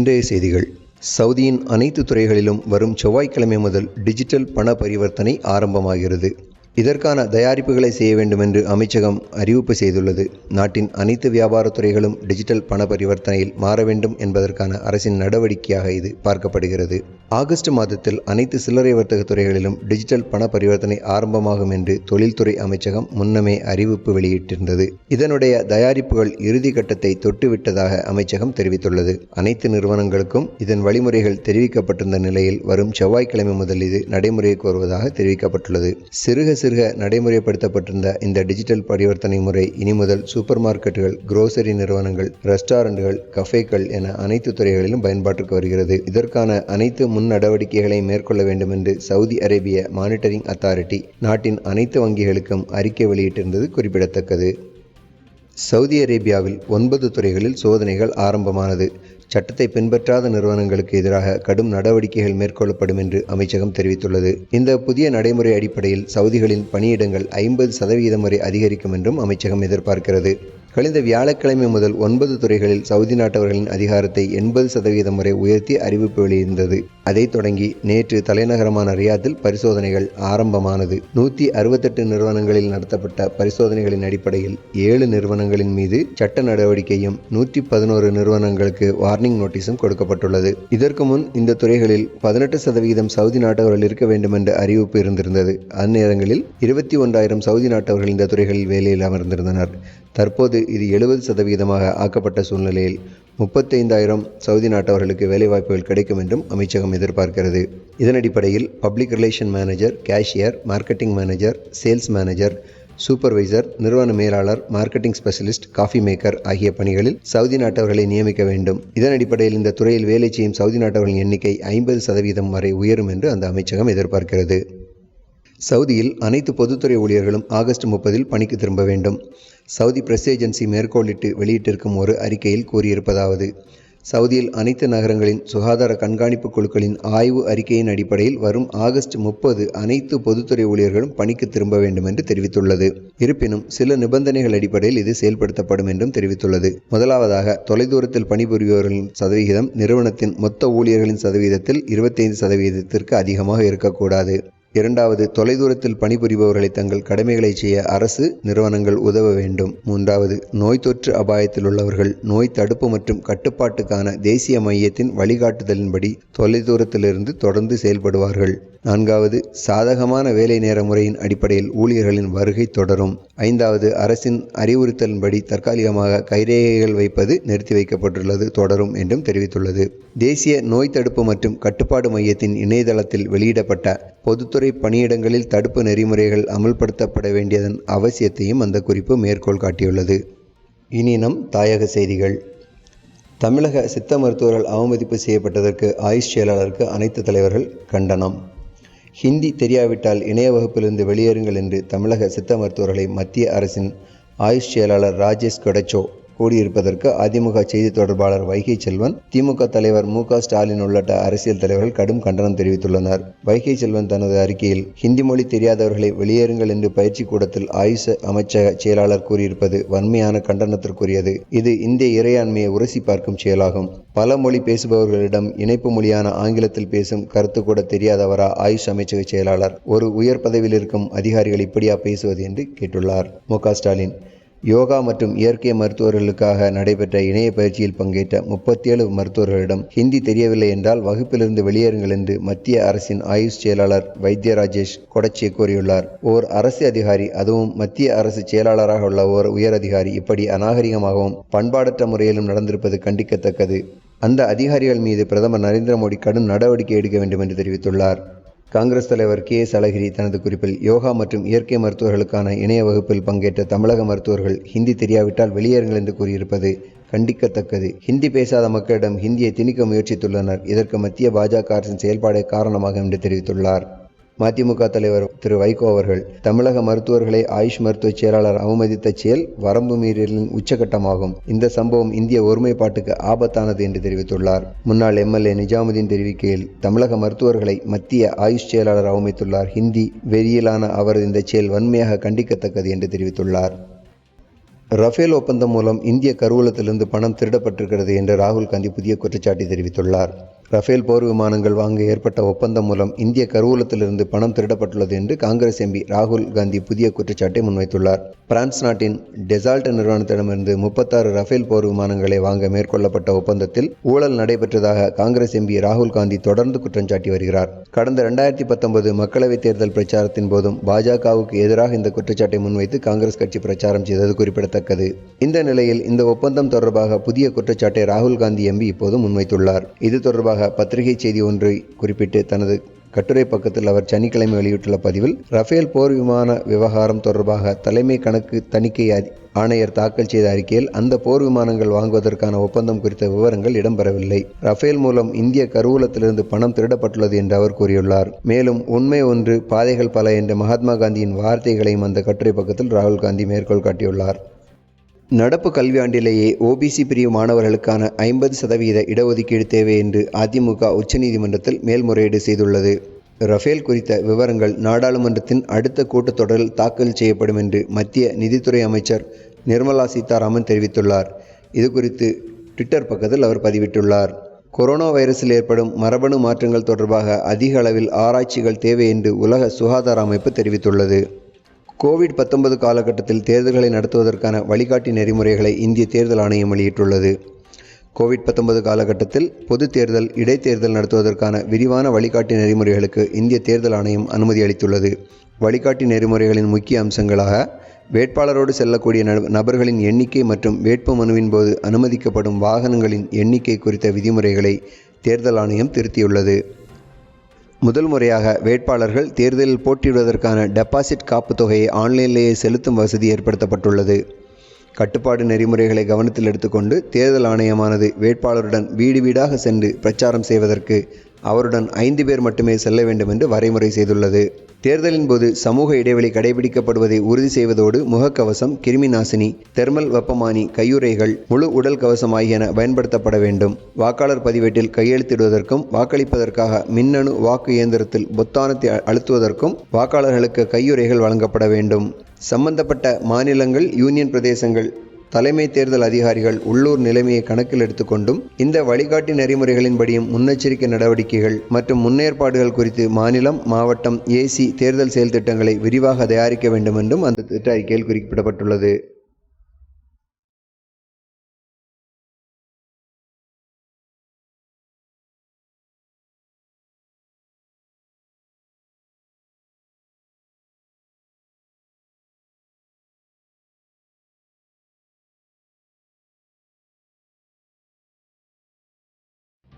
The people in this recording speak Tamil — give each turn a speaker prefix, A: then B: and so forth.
A: இன்றைய செய்திகள். சவுதியின் அனைத்து துறைகளிலும் வரும் செவ்வாய்க்கிழமை முதல் டிஜிட்டல் பண பரிவர்த்தனை ஆரம்பமாகிறது. இதற்கான தயாரிப்புகளை செய்ய வேண்டும் என்று அமைச்சகம் அறிவிப்பு செய்துள்ளது. நாட்டின் அனைத்து வியாபார துறைகளும் டிஜிட்டல் பண பரிவர்த்தனையில் மாற வேண்டும் என்பதற்கான அரசின் நடவடிக்கையாக இது பார்க்கப்படுகிறது. ஆகஸ்ட் மாதத்தில் அனைத்து சில்லறை வர்த்தக துறைகளிலும் டிஜிட்டல் பண பரிவர்த்தனை ஆரம்பமாகும் என்று தொழில்துறை அமைச்சகம் முன்னமே அறிவிப்பு வெளியிட்டிருந்தது. இதனுடைய தயாரிப்புகள் இறுதி கட்டத்தை தொட்டுவிட்டதாக அமைச்சகம் தெரிவித்துள்ளது. அனைத்து நிறுவனங்களுக்கும் இதன் வழிமுறைகள் தெரிவிக்கப்பட்டிருந்த நிலையில் வரும் செவ்வாய்க்கிழமை முதல் இது நடைமுறைக்கு வருவதாக தெரிவிக்கப்பட்டுள்ளது. சிறுக நடைமுறைப்படுத்தப்பட்டிருந்த இந்த டிஜிட்டல் பரிவர்த்தனை முறை இனி முதல் சூப்பர் மார்க்கெட்டுகள், குரோசரி நிறுவனங்கள், ரெஸ்டாரண்ட்டுகள், கஃபேக்கள் என அனைத்து துறைகளிலும் பயன்பாட்டுக்கு வருகிறது. இதற்கான அனைத்து முன் நடவடிக்கைகளை மேற்கொள்ள வேண்டும் என்று சவுதி அரேபிய மானிட்டரிங் அத்தாரிட்டி நாட்டின் அனைத்து வங்கிகளுக்கும் அறிக்கை வெளியிட்டிருந்தது குறிப்பிடத்தக்கது. சவுதி அரேபியாவில் 9 துறைகளில் சோதனைகள் ஆரம்பமானது. சட்டத்தை பின்பற்றாத நிறுவனங்களுக்கு எதிராக கடும் நடவடிக்கைகள் மேற்கொள்ளப்படும் என்று அமைச்சகம் தெரிவித்துள்ளது. இந்த புதிய நடைமுறை அடிப்படையில் சவுதிகளின் பணியிடங்கள் 50% வரை அதிகரிக்கும் என்றும் அமைச்சகம் எதிர்பார்க்கிறது. கழிந்த வியாழக்கிழமை முதல் 9 துறைகளில் சவுதி நாட்டவர்களின் அதிகாரத்தை 80% வரை உயர்த்தி அறிவிப்பு வெளியிருந்தது. அதைத் தொடங்கி நேற்று தலைநகரமான ரியாத்தில் பரிசோதனைகள் ஆரம்பமானது. 168 நிறுவனங்களில் நடத்தப்பட்ட பரிசோதனைகளின் அடிப்படையில் 7 நிறுவனங்களின் மீது சட்ட நடவடிக்கையும் 111 நிறுவனங்களுக்கு வார்னிங் நோட்டீஸும் கொடுக்கப்பட்டுள்ளது. இதற்கு முன் இந்த துறைகளில் 18% சவுதி நாட்டவர்கள் இருக்க வேண்டும் என்ற அறிவிப்பு இருந்திருந்தது. அந்நேரங்களில் 21,000 சவுதி நாட்டவர்கள் இந்த துறைகளில் வேலையில் அமர்ந்திருந்தனர். தற்போது இது 70% ஆக்கப்பட்ட சூழ்நிலையில் 35,000 சவுதி நாட்டவர்களுக்கு வேலைவாய்ப்புகள் கிடைக்கும் என்றும் அமைச்சகம் எதிர்பார்க்கிறது. இதன் அடிப்படையில் public relation manager, cashier, marketing manager, sales manager, supervisor, நிறுவன மேலாளர், மார்க்கெட்டிங் ஸ்பெஷலிஸ்ட், காஃபி மேக்கர் ஆகிய பணிகளில் சவுதி நாட்டவர்களை நியமிக்க வேண்டும். இதன் அடிப்படையில் இந்த துறையில் வேலை செய்யும் சவுதி நாட்டவர்களின் எண்ணிக்கை 50% வரை உயரும் என்று அந்த அமைச்சகம் எதிர்பார்க்கிறது. சவுதியில் அனைத்து பொதுத்துறை ஊழியர்களும் ஆகஸ்ட் 30 பணிக்கு திரும்ப வேண்டும். சவுதி பிரஸ் ஏஜென்சி மேற்கோளிட்டு வெளியிட்டிருக்கும் ஒரு அறிக்கையில் கூறியிருப்பதாவது: சவுதியில் அனைத்து நகரங்களின் சுகாதார கண்காணிப்பு குழுக்களின் ஆய்வு அறிக்கையின் அடிப்படையில் வரும் ஆகஸ்ட் 30 அனைத்து பொதுத்துறை ஊழியர்களும் பணிக்கு திரும்ப வேண்டும் என்று தெரிவித்துள்ளது. இருப்பினும் சில நிபந்தனைகள் அடிப்படையில் இது செயல்படுத்தப்படும் என்றும் தெரிவித்துள்ளது. முதலாவதாக, தொலைதூரத்தில் பணிபுரிபவர்களின் சதவிகிதம் நிறுவனத்தின் மொத்த ஊழியர்களின் சதவீதத்தில் 25% அதிகமாக இருக்கக்கூடாது. இரண்டாவது, தொலைதூரத்தில் பணிபுரிபவர்களை தங்கள் கடமைகளை செய்ய அரசு நிறுவனங்கள் உதவ வேண்டும். மூன்றாவது, நோய் தொற்று அபாயத்தில் உள்ளவர்கள் நோய் தடுப்பு மற்றும் கட்டுப்பாட்டுக்கான தேசிய மையத்தின் வழிகாட்டுதலின்படி தொலைதூரத்திலிருந்து தொடர்ந்து செயல்படுவார்கள். நான்காவது, சாதகமான வேலை நேர முறையின் அடிப்படையில் ஊழியர்களின் வருகை தொடரும். ஐந்தாவது, அரசின் அறிவுறுத்தலின்படி தற்காலிகமாக கைரேகைகள் வைப்பது நிறுத்தி வைக்கப்பட்டுள்ளது தொடரும் என்றும் தெரிவித்துள்ளது. தேசிய நோய் தடுப்பு மற்றும் கட்டுப்பாடு மையத்தின் இணையதளத்தில் வெளியிடப்பட்ட பொதுத்துறை பணியிடங்களில் தடுப்பு நெறிமுறைகள் அமல்படுத்தப்பட வேண்டியதன் அவசியத்தையும் அந்த குறிப்பு மேற்கோள் காட்டியுள்ளது. இனி நம் தாயக செய்திகள். தமிழக சித்த மருத்துவர்கள் அவமதிப்பு செய்யப்பட்டதற்கு ஆயுஷ் செயலாளருக்கு அனைத்து தலைவர்கள் கண்டனம். ஹிந்தி தெரியாவிட்டால் இணைய வகுப்பிலிருந்து வெளியேறுங்கள் என்று தமிழக சித்த மருத்துவர்களை மத்திய அரசின் ஆயுஷ் செயலாளர் ராஜேஷ் கொடச்சோ கூடியிருப்பதற்கு அதிமுக செய்தி தொடர்பாளர் வைகை செல்வன், திமுக தலைவர் மு.க. ஸ்டாலின் உள்ளிட்ட அரசியல் தலைவர்கள் கடும் கண்டனம் தெரிவித்துள்ளனர். வைகை செல்வன் தனது அறிக்கையில், ஹிந்தி மொழி தெரியாதவர்களை வெளியேறுங்கள் என்று பயிற்சி கூடத்தில் ஆயுஷ் அமைச்சக செயலாளர் கூறியிருப்பது வன்மையான கண்டனத்திற்குரியது. இது இந்திய இறையாண்மையை உரசி பார்க்கும் செயலாகும். பல மொழி பேசுபவர்களிடம் இணைப்பு மொழியான ஆங்கிலத்தில் பேசும் கருத்து கூட தெரியாதவரா ஆயுஷ் அமைச்சக செயலாளர்? ஒரு உயர் பதவியில் இருக்கும் அதிகாரிகள் இப்படியா பேசுவது என்று கேட்டுள்ளார் மு.க. ஸ்டாலின். யோகா மற்றும் இயற்கை மருத்துவர்களுக்காக நடைபெற்ற இணைய பயிற்சியில் பங்கேற்ற 37 மருத்துவர்களிடம் ஹிந்தி தெரியவில்லை என்றால் வகுப்பிலிருந்து வெளியேறுங்கள் என்று மத்திய அரசின் ஆயுஷ் செயலாளர் வைத்திய ராஜேஷ் கொடச்சே கூறியுள்ளார். ஓர் அரசு அதிகாரி, அதுவும் மத்திய அரசு செயலாளராக உள்ள ஓர் உயர் அதிகாரி இப்படி அநாகரிகமாகவும் பண்பாடற்ற முறையிலும் நடந்திருப்பது கண்டிக்கத்தக்கது. அந்த அதிகாரிகள் மீது பிரதமர் நரேந்திர மோடி கடும் நடவடிக்கை எடுக்க வேண்டும் என்று தெரிவித்துள்ளார். காங்கிரஸ் தலைவர் கே.எஸ். அழகிரி தனது குறிப்பில், யோகா மற்றும் இயற்கை மருத்துவர்களுக்கான இணைய வகுப்பில் பங்கேற்ற தமிழக மருத்துவர்கள் ஹிந்தி தெரியாவிட்டால் வெளியேறுங்கள் என்று கூறியிருப்பது கண்டிக்கத்தக்கது. ஹிந்தி பேசாத மக்களிடம் ஹிந்தியை திணிக்க முயற்சித்துள்ளனர். இதற்கு மத்திய பாஜக அரசின் செயல்பாடே காரணமாகும் என்று தெரிவித்துள்ளார். மதிமுக தலைவர் திரு வைகோ அவர்கள், தமிழக மருத்துவர்களை ஆயுஷ் மருத்துவ செயலாளர் அவமதித்த செயல் வரம்பு மீறலின் உச்சகட்டமாகும். இந்த சம்பவம் இந்திய ஒருமைப்பாட்டுக்கு ஆபத்தானது என்று தெரிவித்துள்ளார். முன்னாள் எம்எல்ஏ நிஜாமுதீன் தெரிவிக்கையில், தமிழக மருத்துவர்களை மத்திய ஆயுஷ் செயலாளர் அவமதித்துள்ளார். ஹிந்தி வெறியிலான அவரது இந்த செயல் வன்மையாக கண்டிக்கத்தக்கது என்று தெரிவித்துள்ளார். ரஃபேல் ஒப்பந்தம் மூலம் இந்திய கருவூலத்திலிருந்து பணம் திருடப்பட்டிருக்கிறது என்று ராகுல் காந்தி புதிய குற்றச்சாட்டை தெரிவித்துள்ளார். ரஃபேல் போர் விமானங்கள் வாங்க ஏற்பட்ட ஒப்பந்தம் மூலம் இந்திய கருவூலத்திலிருந்து பணம் திருடப்பட்டுள்ளது என்று காங்கிரஸ் எம்பி ராகுல் காந்தி புதிய குற்றச்சாட்டை முன்வைத்துள்ளார். பிரான்ஸ் நாட்டின் டெசால்ட் நிறுவனத்திடமிருந்து 36 ரஃபேல் போர் விமானங்களை வாங்க மேற்கொள்ளப்பட்ட ஒப்பந்தத்தில் ஊழல் நடைபெற்றதாக காங்கிரஸ் எம்பி ராகுல் காந்தி தொடர்ந்து குற்றம் சாட்டி வருகிறார். கடந்த 2019 மக்களவைத் தேர்தல் பிரச்சாரத்தின் போதும் பாஜகவுக்கு எதிராக இந்த குற்றச்சாட்டை முன்வைத்து காங்கிரஸ் கட்சி பிரச்சாரம் செய்தது குறிப்பிடத்தக்கது. இந்த நிலையில் இந்த ஒப்பந்தம் தொடர்பாக புதிய குற்றச்சாட்டை ராகுல் காந்தி எம்பி இப்போது முன்வைத்துள்ளார். இது தொடர்பாக பத்திரிகை செய்தி ஒன்றை குறிப்பிட்டு தனது கட்டுரை பக்கத்தில் அவர் சனிக்கிழமை வெளியிட்டுள்ள பதிவில், ரஃபேல் போர் விமான விவகாரம் தொடர்பாக தலைமை கணக்கு தணிக்கை ஆணையர் தாக்கல் செய்த அறிக்கையில் அந்த போர் விமானங்கள் வாங்குவதற்கான ஒப்பந்தம் குறித்த விவரங்கள் இடம்பெறவில்லை. ரஃபேல் மூலம் இந்திய கருவூலத்திலிருந்து பணம் திருடப்பட்டுள்ளது என்று அவர் கூறியுள்ளார். மேலும் உண்மை ஒன்று பாதைகள் பல என்ற மகாத்மா காந்தியின் வார்த்தைகளையும் அந்த கட்டுரை பக்கத்தில் ராகுல் காந்தி மேற்கோள் காட்டியுள்ளார். நடப்பு கல்வியாண்டிலேயே OBC பிரிவு மாணவர்களுக்கான 50% இடஒதுக்கீடு தேவை என்று அதிமுக உச்சநீதிமன்றத்தில் மேல்முறையீடு செய்துள்ளது. ரஃபேல் குறித்த விவரங்கள் நாடாளுமன்றத்தின் அடுத்த கூட்டத்தொடரில் தாக்கல் செய்யப்படும் என்று மத்திய நிதித்துறை அமைச்சர் நிர்மலா சீதாராமன் தெரிவித்துள்ளார். இதுகுறித்து ட்விட்டர் பக்கத்தில் அவர் பதிவிட்டுள்ளார். கொரோனா வைரஸில் ஏற்படும் மரபணு மாற்றங்கள் தொடர்பாக அதிக அளவில் ஆராய்ச்சிகள் தேவை என்று உலக சுகாதார அமைப்பு தெரிவித்துள்ளது. கோவிட்-19 காலகட்டத்தில் தேர்தல்களை நடத்துவதற்கான வழிகாட்டி நெறிமுறைகளை இந்திய தேர்தல் ஆணையம் வெளியிட்டுள்ளது. கோவிட்-19 காலகட்டத்தில் பொது தேர்தல், இடைத்தேர்தல் நடத்துவதற்கான விரிவான வழிகாட்டி நெறிமுறைகளுக்கு இந்திய தேர்தல் ஆணையம் அனுமதி அளித்துள்ளது. வழிகாட்டி நெறிமுறைகளின் முக்கிய அம்சங்களாக வேட்பாளரோடு செல்லக்கூடிய நபர்களின் எண்ணிக்கை மற்றும் வேட்புமனுவின் போது அனுமதிக்கப்படும் வாகனங்களின் எண்ணிக்கை குறித்த விதிமுறைகளை தேர்தல் ஆணையம் திருத்தியுள்ளது. முதல் முறையாக வேட்பாளர்கள் தேர்தலில் போட்டியிடுவதற்கான டெபாசிட் காப்பு தொகையை ஆன்லைனிலேயே செலுத்தும் வசதி ஏற்படுத்தப்பட்டுள்ளது. கட்டுப்பாடு நெறிமுறைகளை கவனத்தில் எடுத்துக்கொண்டு தேர்தல் ஆணையமானது வேட்பாளருடன் வீடு வீடாக சென்று பிரச்சாரம் செய்வதற்கு அவருடன் 5 பேர் மட்டுமே செல்ல வேண்டும் என்று வரைமுறை செய்துள்ளது. தேர்தலின் போது சமூக இடைவெளி கடைபிடிக்கப்படுவதை உறுதி செய்வதோடு முகக்கவசம், கிருமி நாசினி, தெர்மல் வெப்பமானி, கையுறைகள், முழு உடல் கவசம் ஆகியன பயன்படுத்தப்பட வேண்டும். வாக்காளர் பதிவேட்டில் கையெழுத்திடுவதற்கும் வாக்களிப்பதற்காக மின்னணு வாக்கு இயந்திரத்தில் பொத்தானத்தை அழுத்துவதற்கும் வாக்காளர்களுக்கு கையுறைகள் வழங்கப்பட வேண்டும். சம்பந்தப்பட்ட மாநிலங்கள், யூனியன் பிரதேசங்கள் தலைமை தேர்தல் அதிகாரிகள் உள்ளூர் நிலைமையை கணக்கில் எடுத்துக்கொண்டும் இந்த வழிகாட்டி நெறிமுறைகளின்படியும் முன்னெச்சரிக்கை நடவடிக்கைகள் மற்றும் முன்னேற்பாடுகள் குறித்து மாநிலம், மாவட்டம், AC தேர்தல் செயல் திட்டங்களை விரிவாக தயாரிக்க வேண்டும் என்றும் அந்த திட்ட அறிக்கையில் குறிப்பிடப்பட்டுள்ளது.